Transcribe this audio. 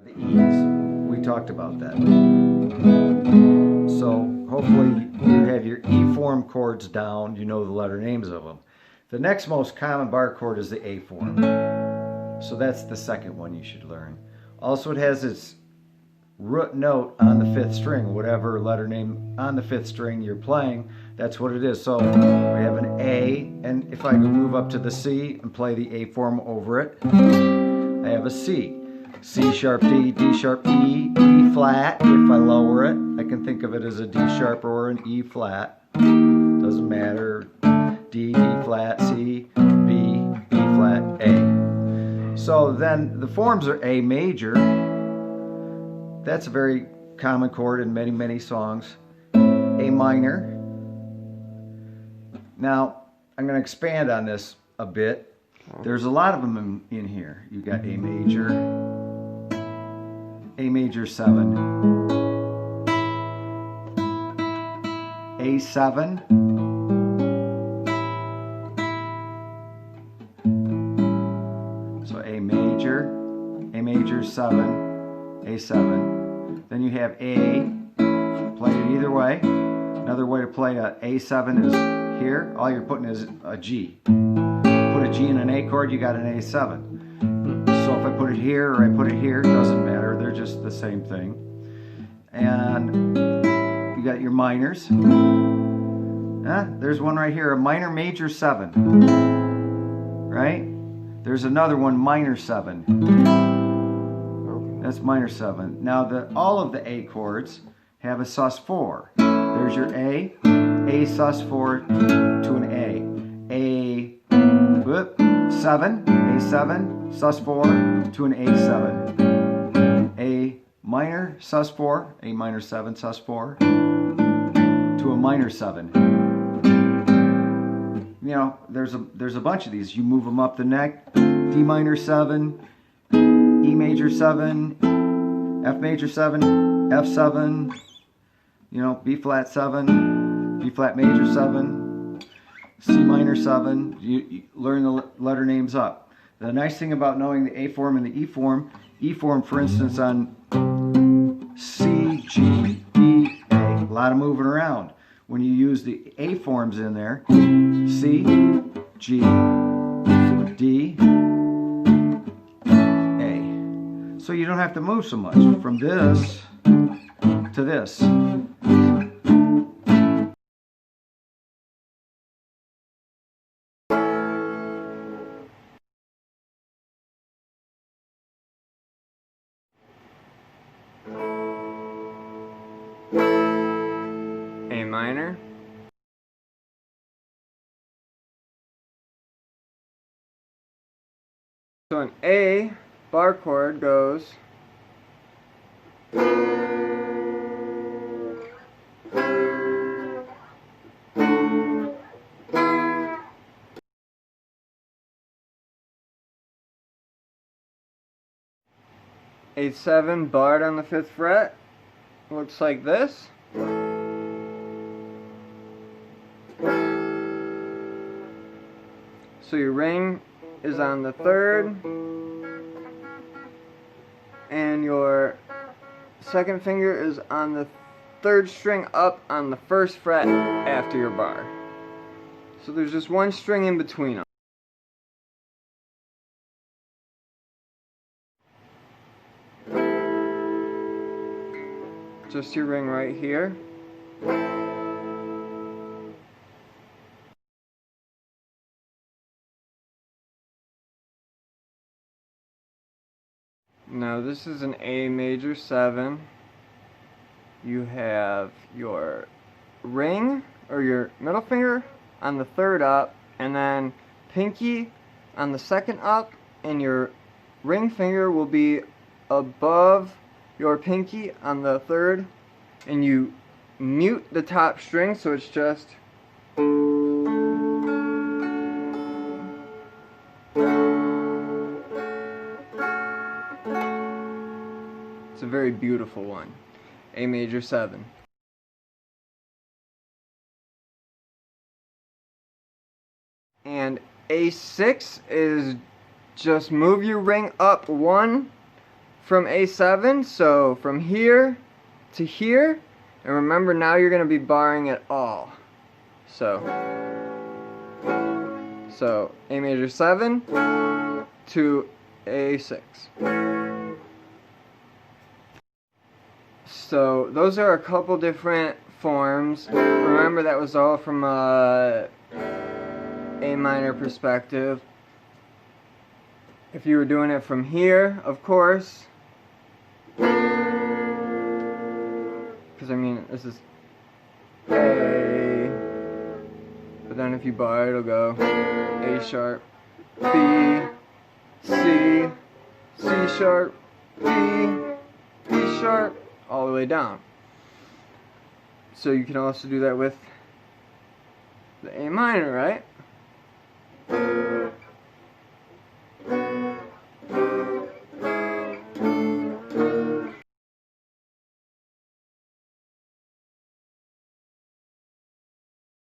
The E's, we talked about that. So hopefully you have your E form chords down, you know the letter names of them. The next most common bar chord is the A form. So that's the second one you should learn. Also, it has its root note on the 5th string, whatever letter name on the 5th string you're playing, that's what it is. So we have an A, and if I move up to the C and play the A form over it, I have a C. C sharp D, D sharp E, E flat. If I lower it, I can think of it as a D sharp or an E flat. Doesn't matter. D, D flat, C, B, B flat, A. So then the forms are A major. That's a very common chord in many, many songs. A minor. Now, I'm going to expand on this a bit. There's a lot of them in here. You got A major 7, A7, so A major 7, A7. Then you have A, play it either way. Another way to play a A7 is here. All you're putting is a G. Put a G in an A chord, you got an A7. So if I put it here or I put it here, it doesn't matter. They're just the same thing. And you got your minors. There's one right here, a minor major 7. Right? There's another one, minor 7. That's minor 7. Now all of the A chords have a sus4. There's your A sus4 to an A. A7, A7, sus4 to an A7. A minor sus4, A minor 7 sus4 to a minor 7. You know, there's a bunch of these. You move them up the neck. D minor 7, E major 7, F major 7, F7, you know, B flat 7, B flat major 7, C minor 7. You learn the letter names up. The nice thing about knowing the A form and the E form, for instance, on C, G, E, A, a lot of moving around. When you use the A forms in there, C, G, D, A. So you don't have to move so much from this to this. A minor, so an A bar chord goes A7 barred on the 5th fret, looks like this. So your ring is on the 3rd, and your 2nd finger is on the 3rd string up on the 1st fret after your bar. So there's just one string in between them. Just your ring right here. Now this is an A major 7. You have your ring or your middle finger on the 3rd up, and then pinky on the 2nd up, and your ring finger will be above your pinky on the 3rd, and you mute the top string so it's just it's a very beautiful one. A major 7. And A6 is just move your ring up 1 from A7, so from here to here, and remember now you're going to be barring it all. So A major 7 to A6. So those are a couple different forms. Remember that was all from a minor perspective. If you were doing it from here, of course, because I mean this is A, but then if you bar it'll go A sharp, B, C, C sharp, B, B sharp, all the way down. So you can also do that with the A minor, right?